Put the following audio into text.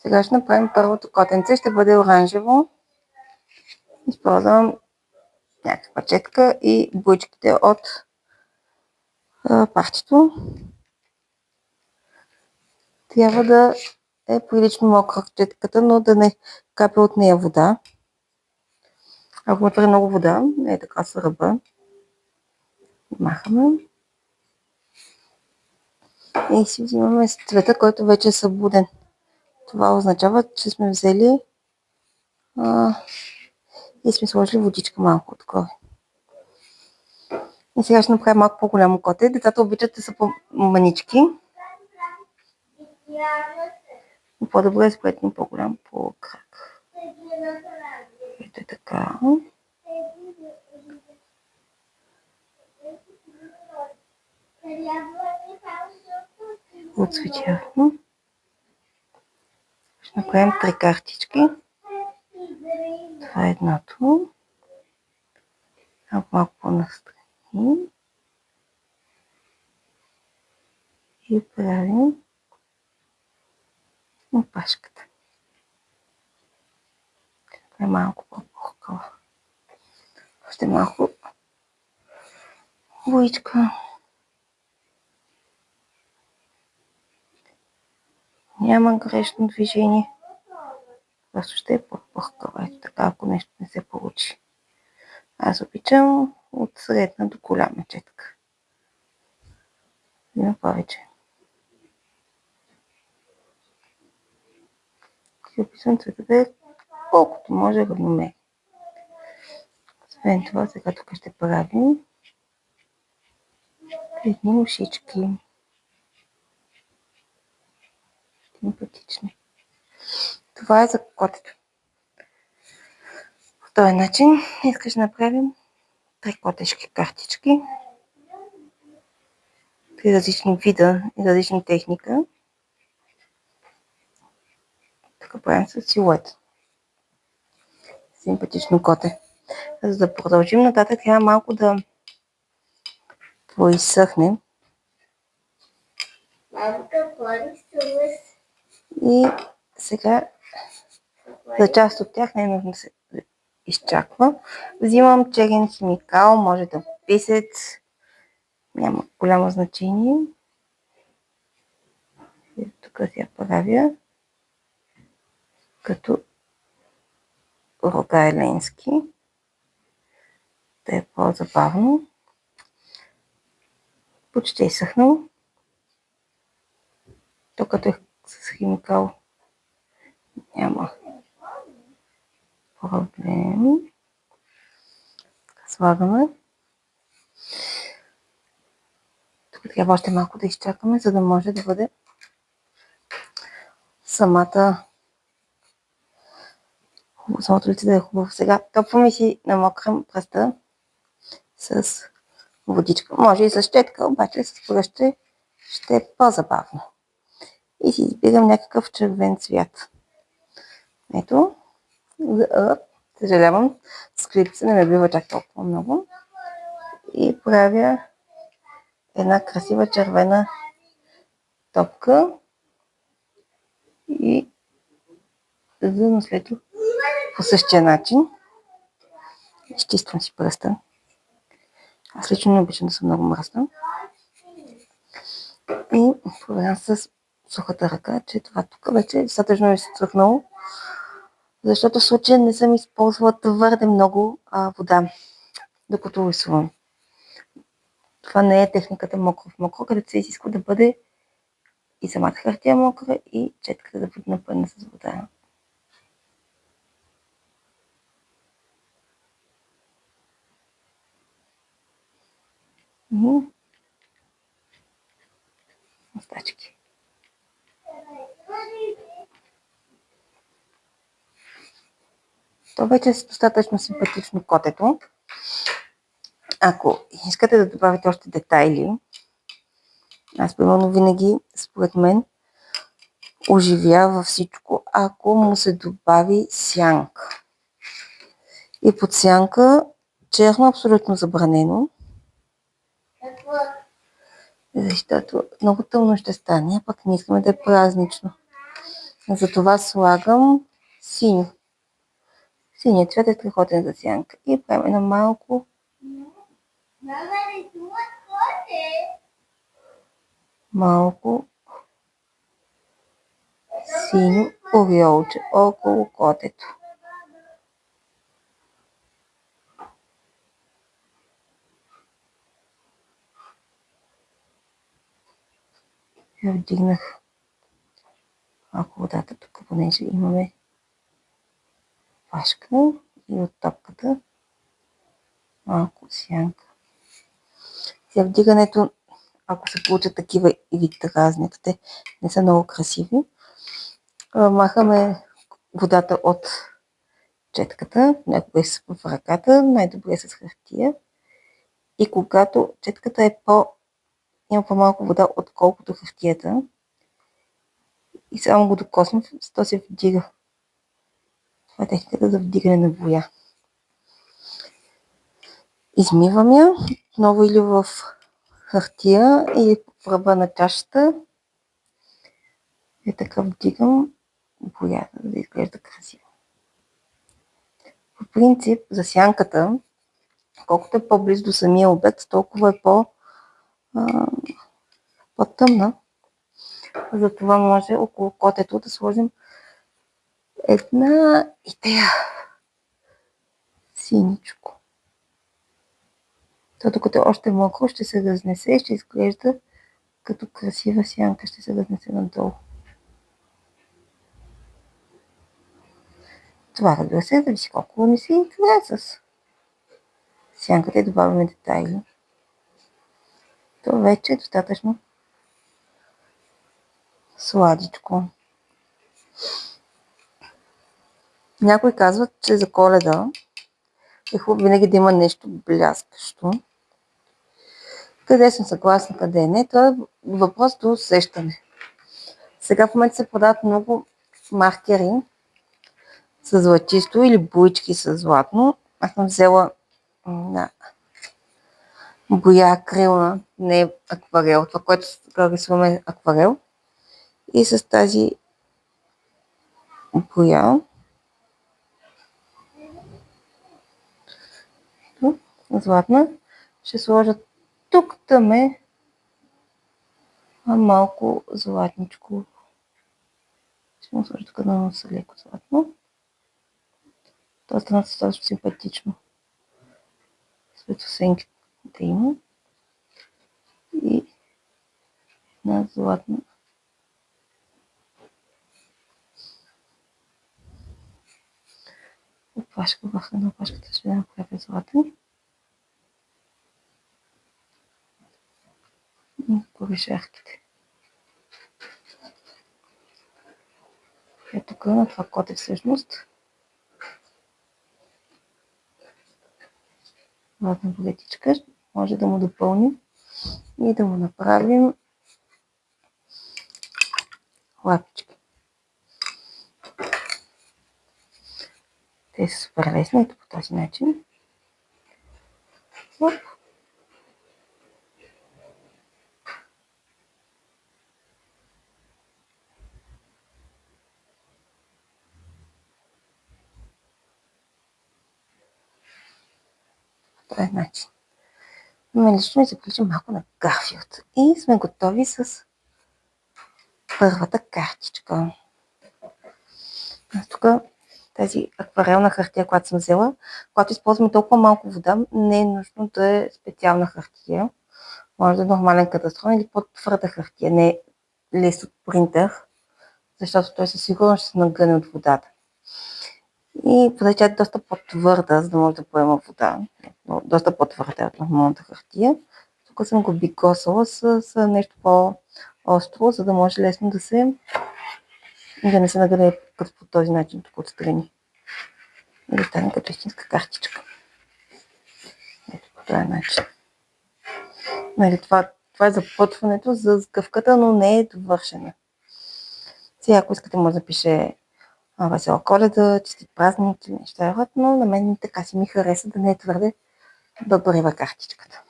Сега ще направим първото котенце. Ще бъде оранжево. Използвам някаква четка и буйчките от парчето. Трябва да е прилично мокра четката, но да не капе от нея вода. Ако вътре много вода, е така с ръба. Махаме. И си взимаме цвета, който вече е събуден. Това означава, че сме взели и сме сложили водичка малко отгоре. И сега ще направим малко по-голямо коте. Децата обичат да са по-манички. Но по-добре е сплетни по-голям по крак. Ето е така. Отсветяваме. Ще направим 3 картички. Това е едното. Малко по-настрани. И правим опашката. Това е малко по-пухкава. Още малко боичка. Няма грешно движение. Просто ще е по-пухкава. Ето така, ако нещо не се получи. Аз обичам от средна до голяма четка. Има повече. И описвам цвета да е колкото може равномерно. Освен това, сега тук ще правим едни ушички. Симпатични. Това е за котето. По този начин искаш да направим 3 котешки картички. 3 различни вида и различни техника. Така правим с силует. Симпатично коте. За да продължим нататък, трябва малко да поизсъхне. И сега за част от тях не е нужно да се изчаква. Взимам черен химикал, може да писец, няма голямо значение. И тук я правя като рога еленски. Да е по-забавно. Почти е съхнал. То като е с химикал няма проблем. Слагаме. Тук трябва още малко да изчакаме, за да може да бъде самото лице да е хубаво. Сега топваме си на мокра пръста с водичка. Може и с щетка, обаче с пръще ще е по-забавно. И си избирам някакъв червен цвят. Ето. Съжалявам, скрипца не ме бива чак толкова много. И правя една красива червена топка. И за наследство по същия начин. Изчиствам си пръста. Аз лично не обичам да съм много мръсна. И проверям с сухата ръка, че това тук вече е достатъчно изсъхнало, защото в случая не съм използвала твърде много вода, докато рисувам. Това не е техниката мокро в мокро, където се изисква да бъде и самата хартия мокра и четката да бъде напълнена с вода. Мустачки. То вече е достатъчно симпатично котето. Ако искате да добавите още детайли, аз примерно винаги, според мен, оживява всичко, ако му се добави сянка. И под сянка черно абсолютно забранено. Защото много тъмно ще стане, а пък не искаме да е празнично. Затова слагам синьо. Синият цвят е страхотен за сянка. И правим едно малко синьо ореолче около котето. Я вдигнах малко водата тук, понеже имаме флашка и от топката малко сянка. За вдигането, ако се получат такива вид разните, те не са много красиви, махаме водата от четката, някога в ръката, най-добре е с хартия. И когато четката има по-малко вода, отколкото хартията, и само го докоснем, то се вдига. Това е техниката за вдигане на боя. Измивам я отново или в хартия, или в ръба на чашата. И така вдигам боята, за да изглежда красиво. По принцип, за сянката, колкото е по-близо до самия обект, толкова е по-тъмна. Затова може около котето да сложим една идея. Синичко. То докато още мокро ще се разнесе и ще изглежда като красива сянка, ще се разнесе надолу. Това, разбира се, зависи колко не си играе с сянката и добавяме детайли. То вече е достатъчно сладичко. Някои казват, че за Коледа е хубаво винаги да има нещо бляскащо. Къде съм съгласна, къде не, това е въпрос до усещане. Сега в момента се продават много маркери с златисто или буички с златно. Аз съм взела боя акрилна, не акварел, това, което рисуваме акварел. И с тази боя златна ще сложа тук тъме малко златничко. Ще му сложа тук на носа леко златно. Това стана достатъчно симпатично. Светосенки да има. И една златна. Опашка в една опашката ще направя златен. И корешарките. Ето тук на това коте всъщност. Златна болетичка. Може да му допълним и да му направим лапички. Те са супер лесни, ето по този начин. Оп. По този начин. Лично ми се прилича малко на Гарфилд. И сме готови с първата картичка. Тук тази акварелна хартия, която съм взела, когато използваме толкова малко вода, не е нужно да е специална хартия. Може да е нормален катастрон или по-твърда хартия, не лист от принтер, защото той със сигурност ще се нагъне от водата. И тя е доста по-твърда, за да може да поема вода. Доста по-твърда от нормалната хартия. Тук съм го бикосала с нещо по-остро, за да може лесно да не се нагъне като по този начин тук отстрани. И да стане като истинска картичка. Ето по този начин. Нали, това е запътването за сгъвката, но не е довършена. Сега, ако искате, може да пише Весела Коледа, честит празник или нещо, но на мен така си ми хареса да не е твърде бъбрива картичката.